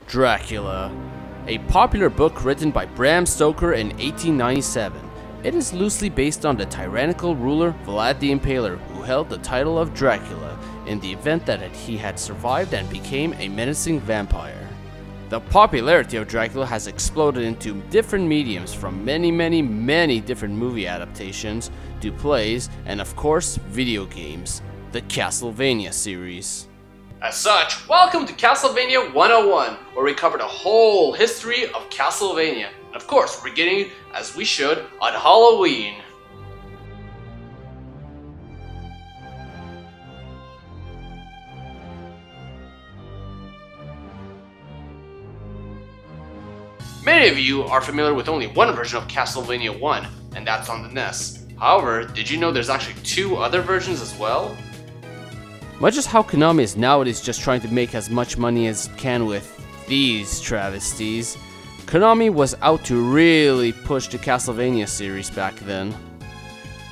Dracula, a popular book written by Bram Stoker in 1897. It is loosely based on the tyrannical ruler Vlad the Impaler, who held the title of Dracula in the event that he had survived and became a menacing vampire. The popularity of Dracula has exploded into different mediums, from many different movie adaptations to plays and of course video games, the Castlevania series. As such, welcome to Castlevania 101, where we cover the whole history of Castlevania. And of course, we're beginning, as we should, on Halloween. Many of you are familiar with only one version of Castlevania 1, and that's on the NES. However, did you know there's actually two other versions as well? Much as how Konami is nowadays just trying to make as much money as it can with these travesties, Konami was out to really push the Castlevania series back then.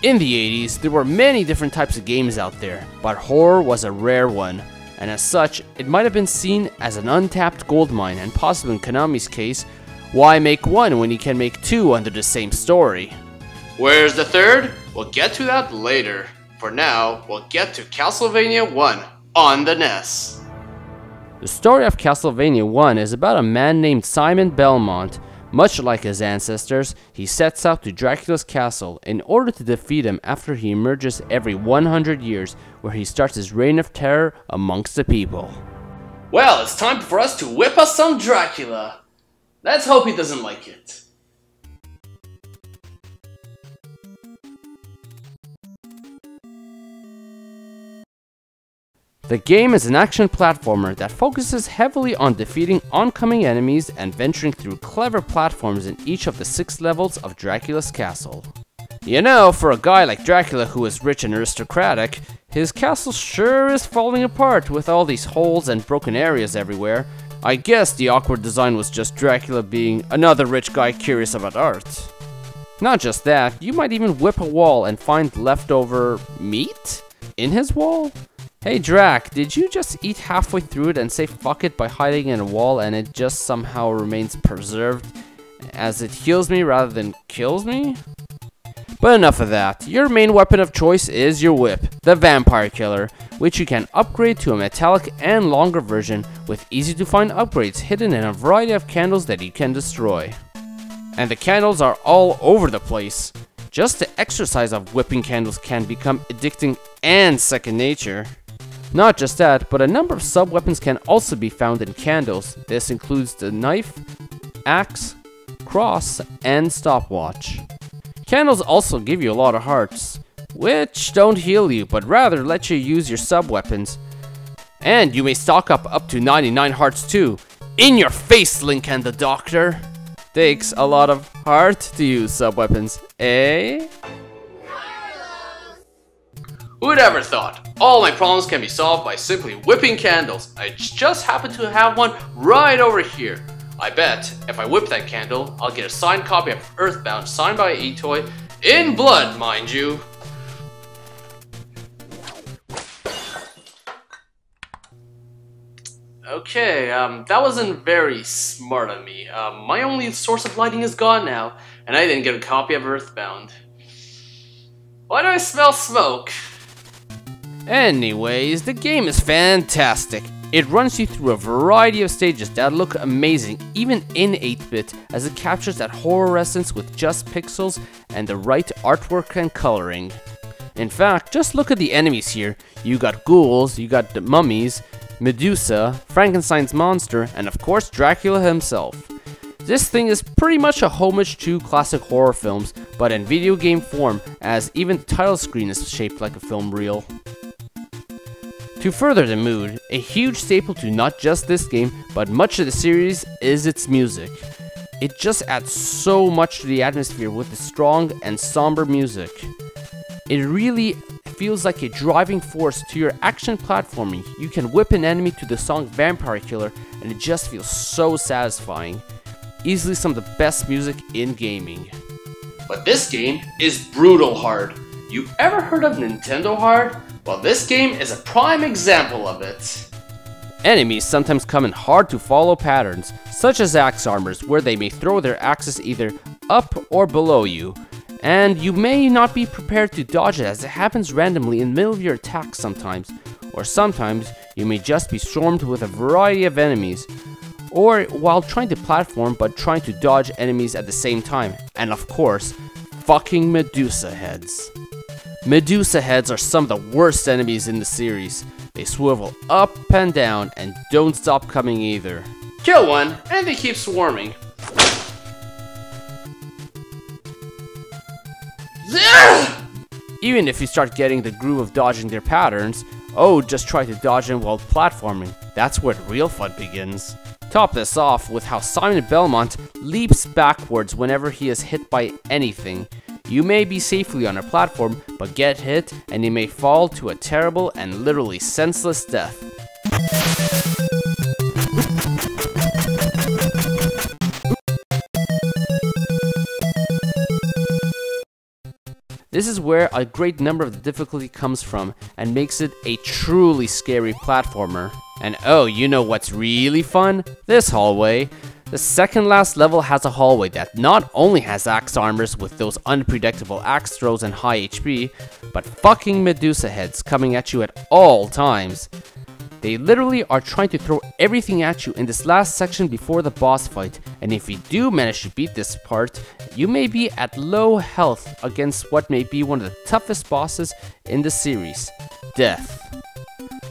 In the 80s, there were many different types of games out there, but horror was a rare one, and as such, it might have been seen as an untapped goldmine, and possibly in Konami's case, why make one when you can make two under the same story? Where's the third? We'll get to that later. For now, we'll get to Castlevania 1 on the NES. The story of Castlevania 1 is about a man named Simon Belmont. Much like his ancestors, he sets out to Dracula's castle in order to defeat him after he emerges every 100 years, where he starts his reign of terror amongst the people. Well, it's time for us to whip us some Dracula. Let's hope he doesn't like it. The game is an action platformer that focuses heavily on defeating oncoming enemies and venturing through clever platforms in each of the 6 levels of Dracula's castle. You know, for a guy like Dracula who is rich and aristocratic, his castle sure is falling apart with all these holes and broken areas everywhere. I guess the awkward design was just Dracula being another rich guy curious about art. Not just that, you might even whip a wall and find leftover meat in his wall? Hey Drac, did you just eat halfway through it and say fuck it by hiding in a wall and it just somehow remains preserved as it heals me rather than kills me? But enough of that. Your main weapon of choice is your whip, the Vampire Killer, which you can upgrade to a metallic and longer version with easy to find upgrades hidden in a variety of candles that you can destroy. And the candles are all over the place. Just the exercise of whipping candles can become addicting and second nature. Not just that, but a number of sub-weapons can also be found in candles. This includes the knife, axe, cross, and stopwatch. Candles also give you a lot of hearts, which don't heal you, but rather let you use your sub-weapons. And you may stock up to 99 hearts too. In your face, Link and the Doctor! Takes a lot of heart to use sub-weapons, eh? Who'd ever thought? All my problems can be solved by simply whipping candles. I just happen to have one right over here. I bet if I whip that candle, I'll get a signed copy of Earthbound signed by E-Toy, in blood, mind you. Okay, that wasn't very smart of me. My only source of lighting is gone now, and I didn't get a copy of Earthbound. Why do I smell smoke? Anyways, the game is fantastic. It runs you through a variety of stages that look amazing, even in 8-bit, as it captures that horror essence with just pixels and the right artwork and coloring. In fact, just look at the enemies here. You got ghouls, you got the mummies, Medusa, Frankenstein's monster, and of course Dracula himself. This thing is pretty much a homage to classic horror films, but in video game form, as even the title screen is shaped like a film reel. To further the mood, a huge staple to not just this game, but much of the series is its music. It just adds so much to the atmosphere with the strong and somber music. It really feels like a driving force to your action platforming. You can whip an enemy to the song Vampire Killer and it just feels so satisfying. Easily some of the best music in gaming. But this game is brutal hard. You ever heard of Nintendo hard? Well, this game is a prime example of it. Enemies sometimes come in hard to follow patterns, such as axe armors, where they may throw their axes either up or below you, and you may not be prepared to dodge it as it happens randomly in the middle of your attack sometimes, or sometimes you may just be swarmed with a variety of enemies, or while trying to platform but trying to dodge enemies at the same time, and of course, fucking Medusa Heads. Medusa Heads are some of the worst enemies in the series. They swivel up and down and don't stop coming either. Kill one and they keep swarming. Even if you start getting the groove of dodging their patterns, just try to dodge them while platforming. That's where the real fun begins. Top this off with how Simon Belmont leaps backwards whenever he is hit by anything. You may be safely on a platform, but get hit and you may fall to a terrible and literally senseless death. This is where a great number of the difficulty comes from and makes it a truly scary platformer. And you know what's really fun? This hallway. The second last level has a hallway that not only has axe armors with those unpredictable axe throws and high HP, but fucking Medusa Heads coming at you at all times. They literally are trying to throw everything at you in this last section before the boss fight, and if you do manage to beat this part, you may be at low health against what may be one of the toughest bosses in the series, Death.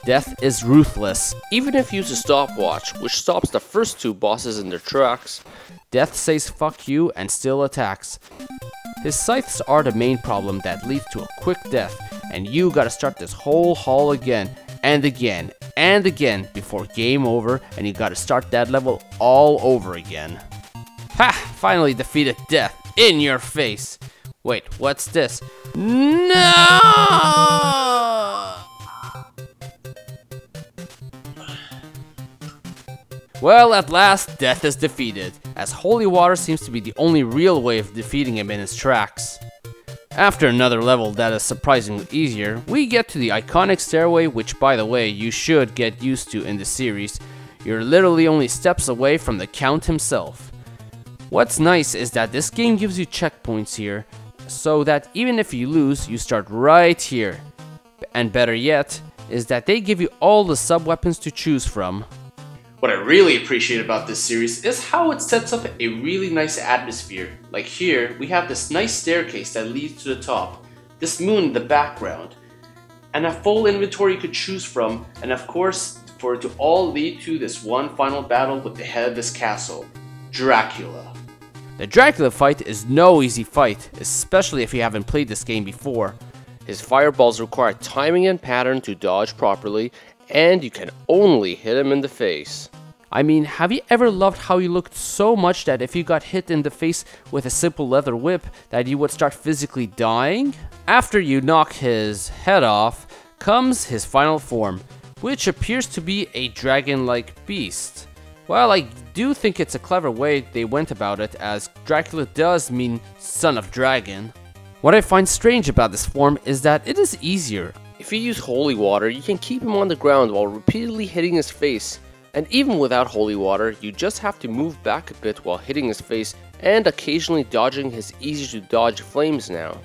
Death is ruthless. Even if you use a stopwatch, which stops the first two bosses in their tracks, Death says fuck you and still attacks. His scythes are the main problem that leads to a quick death, and you gotta start this whole hall again and again and again before game over, and you gotta start that level all over again. Ha! Finally defeated Death in your face. Wait, what's this? No! Well, at last, Death is defeated, as holy water seems to be the only real way of defeating him in his tracks. After another level that is surprisingly easier, we get to the iconic stairway, which by the way, you should get used to in the series. You're literally only steps away from the Count himself. What's nice is that this game gives you checkpoints here, so that even if you lose, you start right here. And better yet, is that they give you all the sub-weapons to choose from. What I really appreciate about this series is how it sets up a really nice atmosphere. Like here, we have this nice staircase that leads to the top, this moon in the background, and a full inventory you could choose from, and of course, for it to all lead to this one final battle with the head of this castle, Dracula. The Dracula fight is no easy fight, especially if you haven't played this game before. His fireballs require timing and pattern to dodge properly, and you can only hit him in the face. I mean, have you ever loved how he looked so much that if you got hit in the face with a simple leather whip that you would start physically dying? After you knock his head off, comes his final form, which appears to be a dragon-like beast. Well, I do think it's a clever way they went about it, as Dracula does mean son of dragon. What I find strange about this form is that it is easier. If you use holy water, you can keep him on the ground while repeatedly hitting his face. And even without holy water, you just have to move back a bit while hitting his face and occasionally dodging his easy to dodge flames now.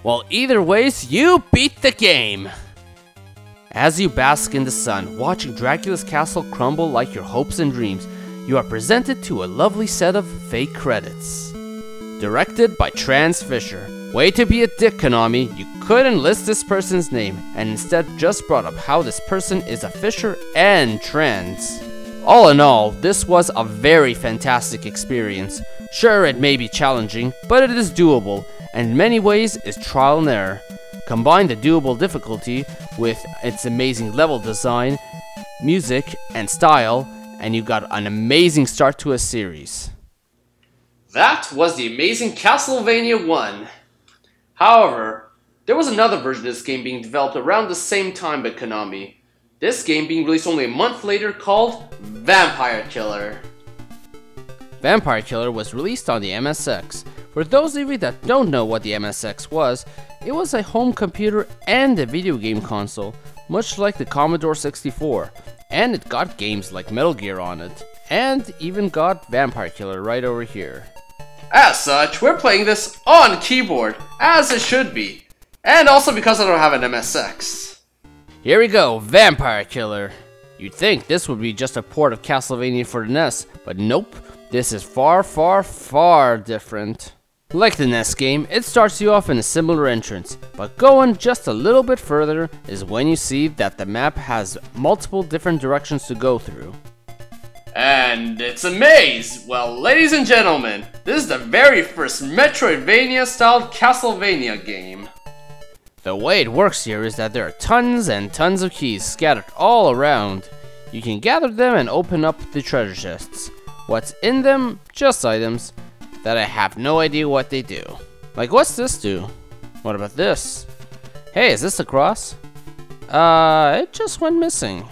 Well, either ways, you beat the game! As you bask in the sun, watching Dracula's castle crumble like your hopes and dreams, you are presented to a lovely set of fake credits. Directed by Trans Fisher. Way to be a dick, Konami. You couldn't list this person's name, and instead just brought up how this person is a Fisher and trans. All in all, this was a very fantastic experience. Sure, it may be challenging, but it is doable, and in many ways is trial and error. Combine the doable difficulty with its amazing level design, music, and style, and you got an amazing start to a series. That was the amazing Castlevania 1. However, there was another version of this game being developed around the same time by Konami. This game being released only a month later, called Vampire Killer. Vampire Killer was released on the MSX. For those of you that don't know what the MSX was, it was a home computer and a video game console, much like the Commodore 64. And it got games like Metal Gear on it. And even got Vampire Killer right over here. As such, we're playing this on keyboard, as it should be. And also because I don't have an MSX. Here we go, Vampire Killer. You'd think this would be just a port of Castlevania for the NES, but nope, this is far, far, far different. Like the NES game, it starts you off in a similar entrance, but going just a little bit further is when you see that the map has multiple different directions to go through. And it's a maze! Well, ladies and gentlemen, this is the very first Metroidvania-styled Castlevania game. The way it works here is that there are tons and tons of keys scattered all around. You can gather them and open up the treasure chests. What's in them? Just items that I have no idea what they do. Like, what's this do? What about this? Hey, is this a cross? It just went missing.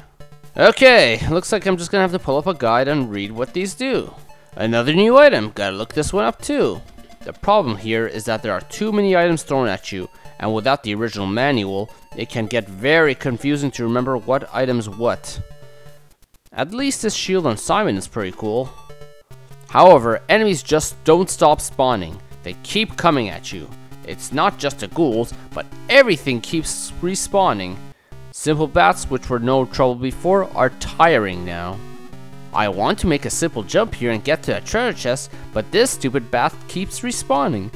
Okay, looks like I'm just gonna have to pull up a guide and read what these do. Another new item, gotta look this one up too. The problem here is that there are too many items thrown at you, and without the original manual, it can get very confusing to remember what item's what. At least this shield on Simon is pretty cool. However, enemies just don't stop spawning. They keep coming at you. It's not just the ghouls, but everything keeps respawning. Simple bats, which were no trouble before, are tiring now. I want to make a simple jump here and get to a treasure chest, but this stupid bat keeps respawning.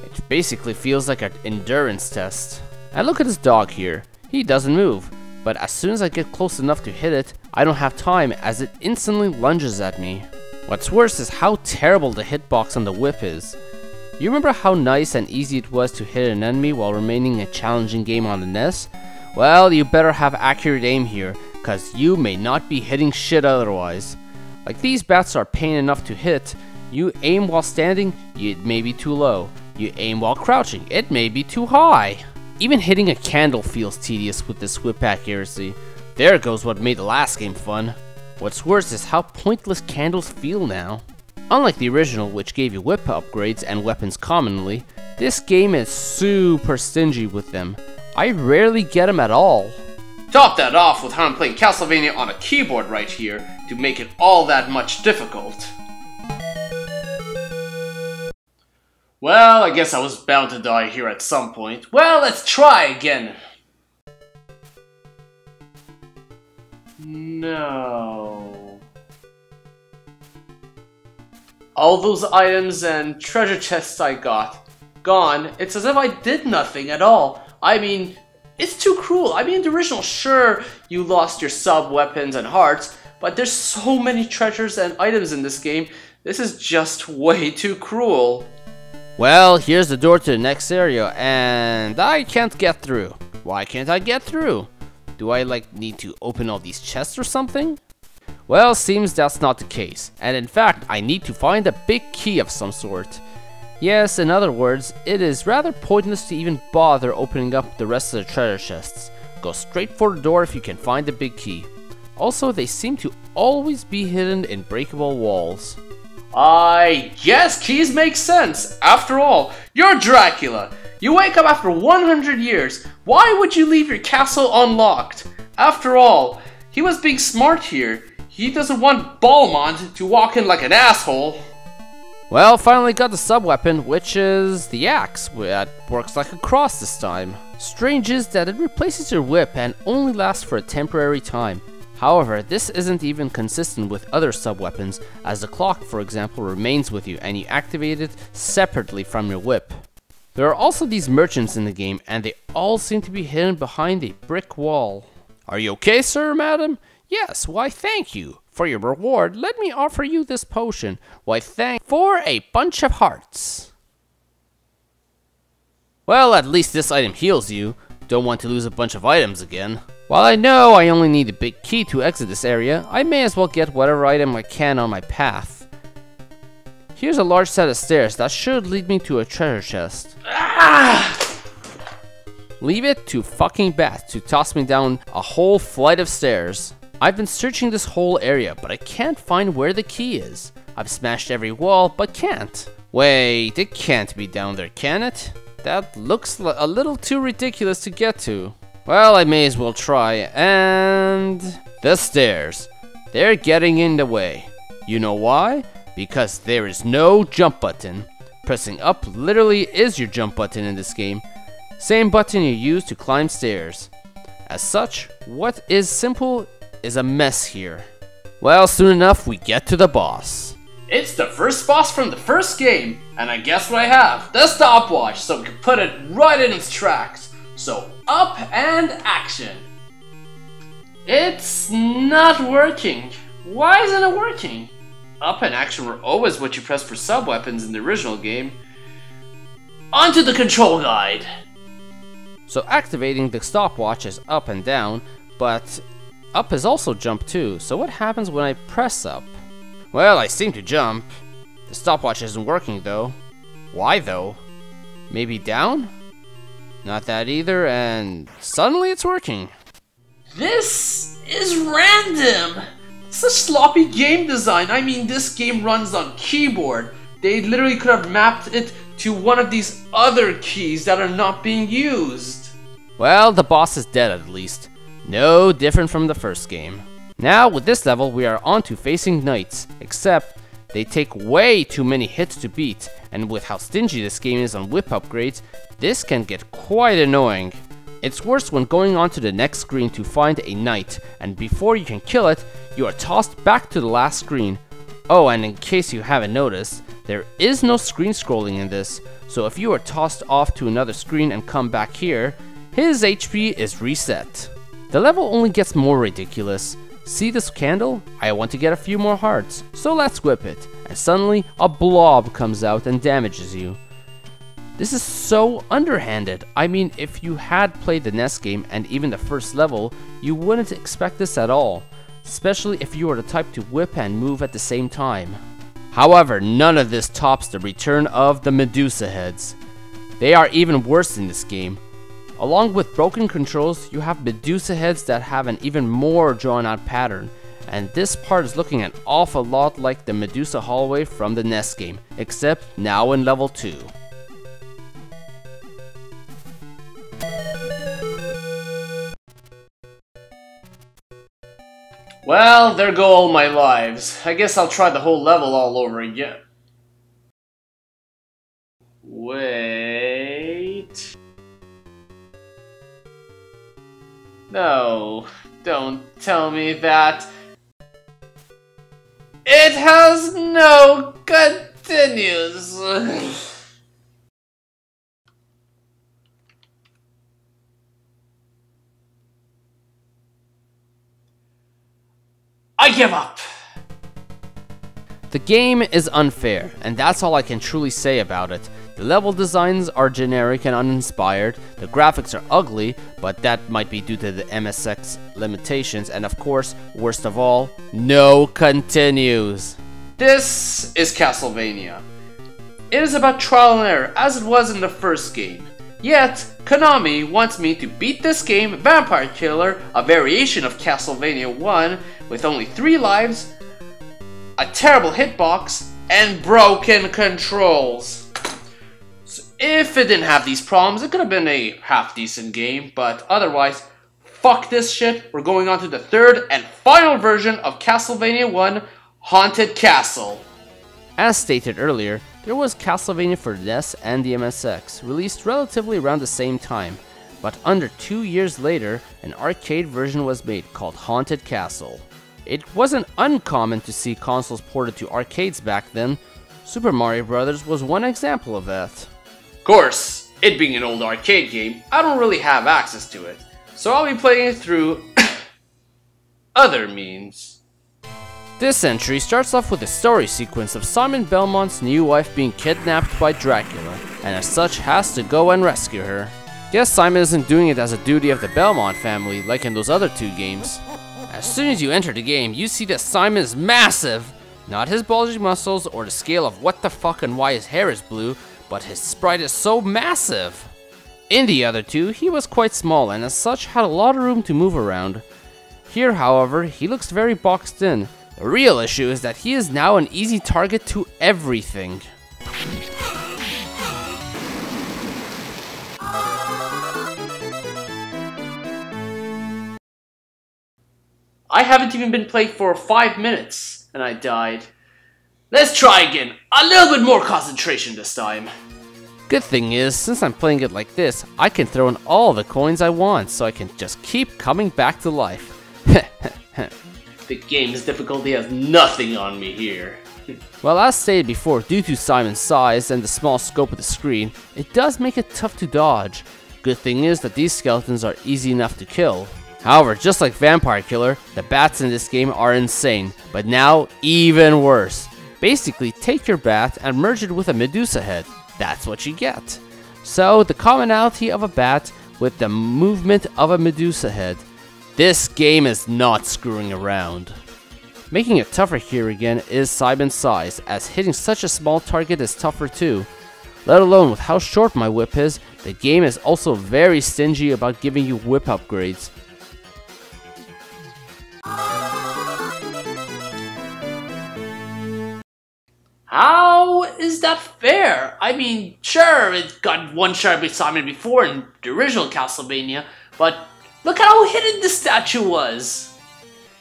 It basically feels like an endurance test. And look at this dog here. He doesn't move, but as soon as I get close enough to hit it, I don't have time as it instantly lunges at me. What's worse is how terrible the hitbox on the whip is. You remember how nice and easy it was to hit an enemy while remaining a challenging game on the NES? Well, you better have accurate aim here, cause you may not be hitting shit otherwise. Like, these bats are pain enough to hit. You aim while standing, it may be too low. You aim while crouching, it may be too high. Even hitting a candle feels tedious with this whip accuracy. There goes what made the last game fun. What's worse is how pointless candles feel now. Unlike the original, which gave you whip upgrades and weapons commonly, this game is super stingy with them. I rarely get them at all. Top that off with how I'm playing Castlevania on a keyboard right here to make it all that much difficult. Well, I guess I was bound to die here at some point. Well, let's try again. No. All those items and treasure chests I got, gone. It's as if I did nothing at all. I mean, it's too cruel. I mean, the original, sure, you lost your sub-weapons and hearts, but there's so many treasures and items in this game. This is just way too cruel. Well, here's the door to the next area, and I can't get through. Why can't I get through? Do I, need to open all these chests or something? Well, seems that's not the case, and in fact, I need to find a big key of some sort. Yes, in other words, it is rather pointless to even bother opening up the rest of the treasure chests. Go straight for the door if you can find the big key. Also, they seem to always be hidden in breakable walls. Yes, keys make sense. After all, you're Dracula. You wake up after 100 years. Why would you leave your castle unlocked? After all, he was being smart here. He doesn't want Balmond to walk in like an asshole. Well, finally got the sub-weapon, which is the axe, that works like a cross this time. Strange is that it replaces your whip and only lasts for a temporary time. However, this isn't even consistent with other sub-weapons, as the clock, for example, remains with you and you activate it separately from your whip. There are also these merchants in the game, and they all seem to be hidden behind a brick wall. Are you okay, sir, madam? Yes, why thank you. For your reward, let me offer you this potion. Why thank for a bunch of hearts. Well, at least this item heals you. Don't want to lose a bunch of items again. While I know I only need a big key to exit this area, I may as well get whatever item I can on my path. Here's a large set of stairs that should lead me to a treasure chest. Leave it to fucking bats to toss me down a whole flight of stairs. I've been searching this whole area, but I can't find where the key is. I've smashed every wall, but can't. Wait, it can't be down there, can it? That looks a little too ridiculous to get to. Well, I may as well try, and The stairs. They're getting in the way. You know why? Because there is no jump button. Pressing up literally is your jump button in this game. Same button you use to climb stairs. As such, what is simple is a mess here. Well, soon enough we get to the boss. It's the first boss from the first game, and I guess what I have? The stopwatch, so we can put it right in its tracks. So, up and action. It's not working. Why isn't it working? Up and action were always what you press for sub-weapons in the original game. Onto the control guide. So activating the stopwatch is up and down, but up is also jump too. So what happens when I press up? Well, I seem to jump. The stopwatch isn't working though. Why though? Maybe down? Not that either, and suddenly it's working. This is random. Such sloppy game design. I mean, this game runs on keyboard. They literally could have mapped it to one of these other keys that are not being used. Well, the boss is dead at least. No different from the first game. Now, with this level, we are on to facing knights, except they take way too many hits to beat, and with how stingy this game is on whip upgrades, this can get quite annoying. It's worse when going on to the next screen to find a knight, and before you can kill it, you are tossed back to the last screen. Oh, and in case you haven't noticed, there is no screen scrolling in this, so if you are tossed off to another screen and come back here, his HP is reset. The level only gets more ridiculous. See this candle? I want to get a few more hearts, so let's whip it, and suddenly a blob comes out and damages you. This is so underhanded. I mean, if you had played the NES game and even the first level, you wouldn't expect this at all, especially if you were the type to whip and move at the same time. However, none of this tops the return of the Medusa Heads. They are even worse in this game. Along with broken controls, you have Medusa Heads that have an even more drawn out pattern, and this part is looking an awful lot like the Medusa hallway from the NES game, except now in level 2. Well, there go all my lives. I guess I'll try the whole level all over again. Wait... No, don't tell me that. It has no continues. I give up. The game is unfair, and that's all I can truly say about it. The level designs are generic and uninspired, the graphics are ugly, but that might be due to the MSX limitations, and of course, worst of all, no continues. This is Castlevania. It is about trial and error, as it was in the first game. Yet, Konami wants me to beat this game, Vampire Killer, a variation of Castlevania 1, with only 3 lives, a terrible hitbox, and broken controls. So if it didn't have these problems, it could have been a half-decent game, but otherwise, fuck this shit. We're going on to the third and final version of Castlevania 1, Haunted Castle. As stated earlier, there was Castlevania for the NES and the MSX, released relatively around the same time, but under 2 years later, an arcade version was made called Haunted Castle. It wasn't uncommon to see consoles ported to arcades back then. Super Mario Bros. Was one example of that. Of course, it being an old arcade game, I don't really have access to it, so I'll be playing it through other means. This entry starts off with a story sequence of Simon Belmont's new wife being kidnapped by Dracula, and as such has to go and rescue her. Guess Simon isn't doing it as a duty of the Belmont family like in those other 2 games. As soon as you enter the game, you see that Simon is massive! Not his bulging muscles or the scale of what the fuck and why his hair is blue, but his sprite is so massive! In the other 2, he was quite small and as such had a lot of room to move around. Here, however, he looks very boxed in. The real issue is that he is now an easy target to everything. I haven't even been playing for 5 minutes, and I died. Let's try again. A little bit more concentration this time. Good thing is, since I'm playing it like this, I can throw in all the coins I want, so I can just keep coming back to life. The game's difficulty has nothing on me here. Well, as stated before, due to Simon's size and the small scope of the screen, it does make it tough to dodge. Good thing is that these skeletons are easy enough to kill. However, just like Vampire Killer, the bats in this game are insane, but now even worse. Basically, take your bat and merge it with a Medusa head. That's what you get. So, the commonality of a bat with the movement of a Medusa head. This game is not screwing around. Making it tougher here again is Simon's size, as hitting such a small target is tougher too. Let alone with how short my whip is, the game is also very stingy about giving you whip upgrades. How is that fair? I mean, sure, it got one shot by Simon before in the original Castlevania, but look how hidden the statue was.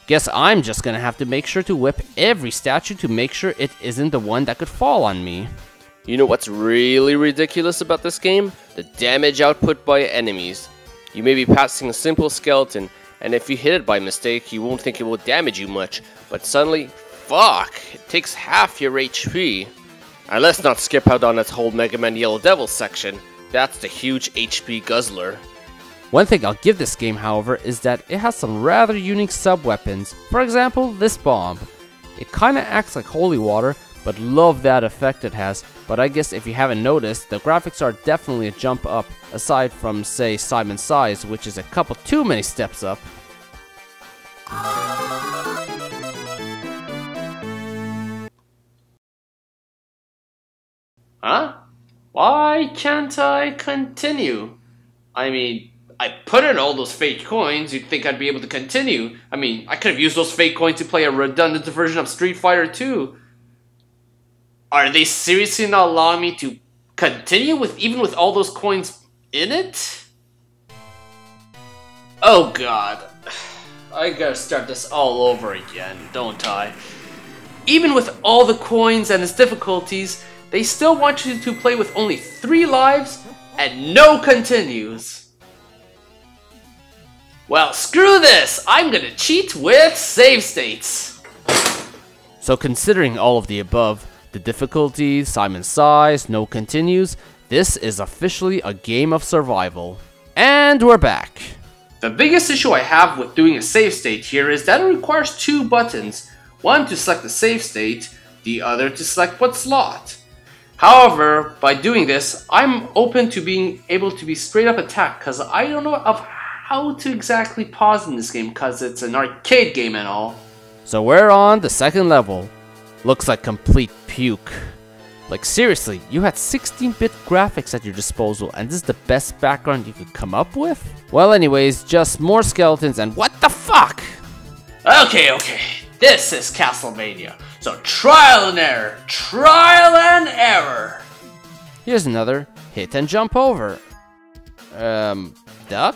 Guess I'm just gonna have to make sure to whip every statue to make sure it isn't the one that could fall on me. You know what's really ridiculous about this game? The damage output by enemies. You may be passing a simple skeleton, and if you hit it by mistake, you won't think it will damage you much, but suddenly, fuck, it takes half your HP. And let's not skip out on that whole Mega Man Yellow Devil section. That's the huge HP guzzler. One thing I'll give this game, however, is that it has some rather unique sub-weapons. For example, this bomb. It kinda acts like holy water, but love that effect it has. But I guess if you haven't noticed, the graphics are definitely a jump up, aside from, say, Simon's size, which is a couple too many steps up. Huh? Why can't I continue? I mean, I put in all those fake coins, you'd think I'd be able to continue. I mean, I could have used those fake coins to play a redundant version of Street Fighter 2. Are they seriously not allowing me to continue even with all those coins in it? Oh god. I gotta start this all over again, don't I? Even with all the coins and its difficulties, they still want you to play with only 3 lives and no continues. Well, screw this! I'm gonna cheat with save states! So considering all of the above, the difficulty, Simon's size, no continues, this is officially a game of survival. And we're back! The biggest issue I have with doing a save state here is that it requires 2 buttons. One to select the save state, the other to select what slot. However, by doing this, I'm open to being able to be straight up attacked because I don't know of how to exactly pause in this game because it's an arcade game and all. So we're on the second level. Looks like complete puke. Like seriously, you had 16-bit graphics at your disposal and this is the best background you could come up with? Well anyways, just more skeletons and what the fuck? Okay, this is Castlevania. So trial and error, trial and error. Here's another hit and jump over. Duck?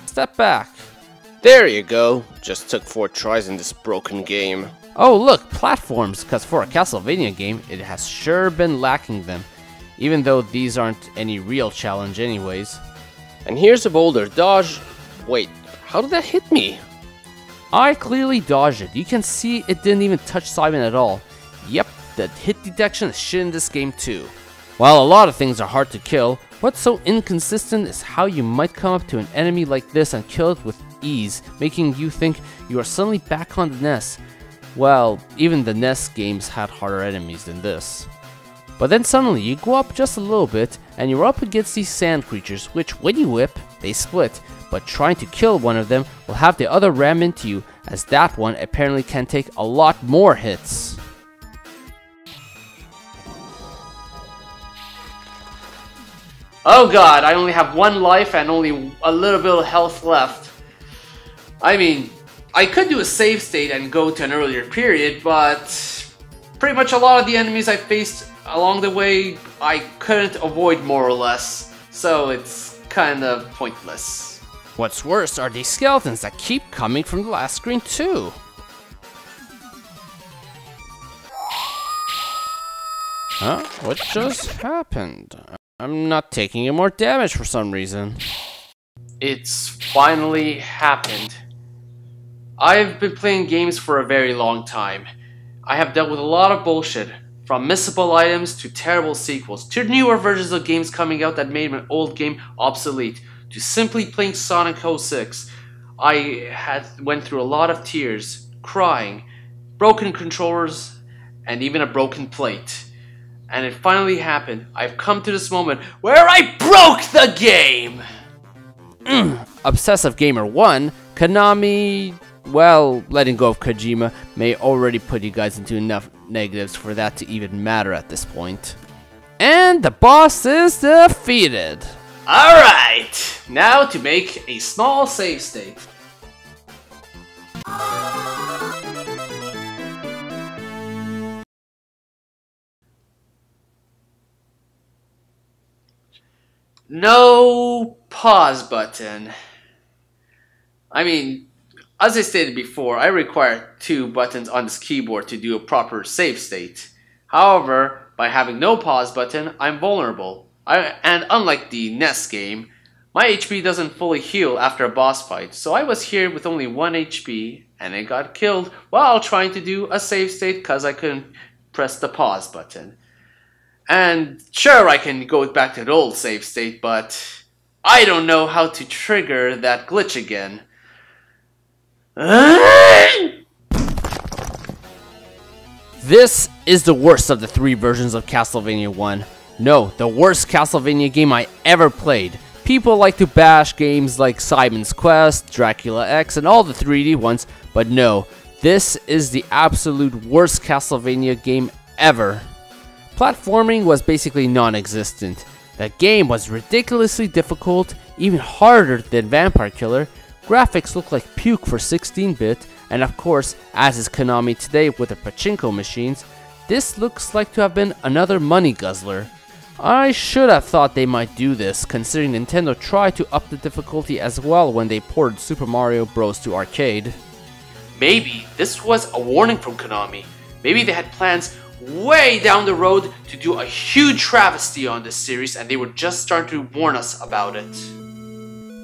Step back. There you go. Just took 4 tries in this broken game. Oh look, platforms, cause for a Castlevania game, it has sure been lacking them. Even though these aren't any real challenge anyways. And here's a Boulder Dodge. Wait, how did that hit me? I clearly dodged it. You can see it didn't even touch Simon at all. Yep, the hit detection is shit in this game too. While a lot of things are hard to kill, what's so inconsistent is how you might come up to an enemy like this and kill it with ease, making you think you are suddenly back on the NES. Well, even the NES games had harder enemies than this. But then suddenly you go up just a little bit and you're up against these sand creatures, which when you whip, they split. But trying to kill one of them will have the other ram into you, as that one apparently can take a lot more hits. Oh god, I only have 1 life and only a little bit of health left. I mean, I could do a save state and go to an earlier period, but pretty much a lot of the enemies I faced along the way I couldn't avoid more or less, so it's kind of pointless. What's worse are these skeletons that keep coming from the last screen too. Huh? What just happened? I'm not taking any more damage for some reason. It's finally happened. I've been playing games for a very long time. I have dealt with a lot of bullshit, from missable items to terrible sequels, to newer versions of games coming out that made an old game obsolete, to simply playing Sonic 06. I went through a lot of tears, crying, broken controllers, and even a broken plate. And it finally happened. I've come to this moment where I broke the game! Obsessive Gamer 1, Konami, well, letting go of Kojima may already put you guys into enough negatives for that to even matter at this point. And the boss is defeated. Alright, now to make a small save state. No pause button. I mean, as I stated before, I require 2 buttons on this keyboard to do a proper save state. However, by having no pause button, I'm vulnerable. And unlike the NES game, my HP doesn't fully heal after a boss fight, so I was here with only 1 HP, and I got killed while trying to do a save state because I couldn't press the pause button. And sure, I can go back to the old save state, but I don't know how to trigger that glitch again. This is the worst of the 3 versions of Castlevania 1. No, the worst Castlevania game I ever played. People like to bash games like Simon's Quest, Dracula X, and all the 3D ones, but no, this is the absolute worst Castlevania game ever. Platforming was basically non-existent. The game was ridiculously difficult, even harder than Vampire Killer. Graphics looked like puke for 16-bit, and of course, as is Konami today with the pachinko machines, this looks like to have been another money guzzler. I should have thought they might do this, considering Nintendo tried to up the difficulty as well when they ported Super Mario Bros. To arcade. Maybe this was a warning from Konami. Maybe they had plans way down the road to do a huge travesty on this series and they were just starting to warn us about it.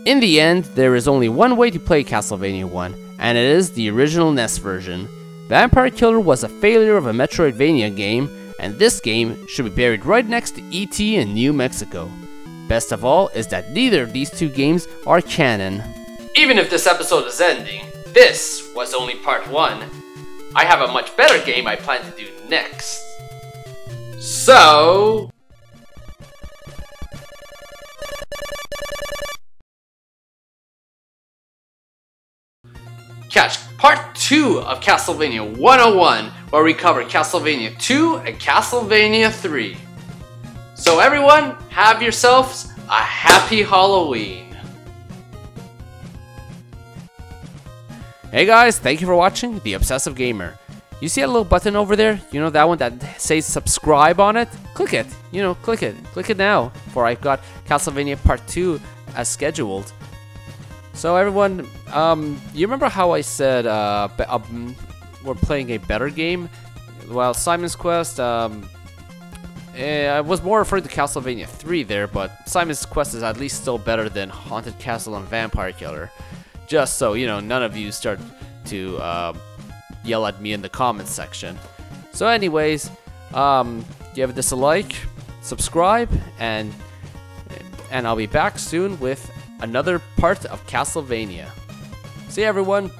In the end, there is only one way to play Castlevania 1, and it is the original NES version. Vampire Killer was a failure of a Metroidvania game, and this game should be buried right next to E.T. in New Mexico. Best of all is that neither of these 2 games are canon. Even if this episode is ending, this was only part 1. I have a much better game I plan to do next. So... catch part 2 of Castlevania 101, where we cover Castlevania 2 and Castlevania 3. So everyone, have yourselves a happy Halloween. Hey guys, thank you for watching The Obsessive Gamer. You see that little button over there? You know, that one that says subscribe on it? Click it. You know, click it. Click it now, for I've got Castlevania Part 2 as scheduled. So everyone, you remember how I said we're playing a better game? Well, Simon's Quest, I was more referring to Castlevania 3 there, but Simon's Quest is at least still better than Haunted Castle and Vampire Killer. Just so, you know, none of you start to yell at me in the comments section. So anyways, give this a like, subscribe, and I'll be back soon with another part of Castlevania. See you everyone.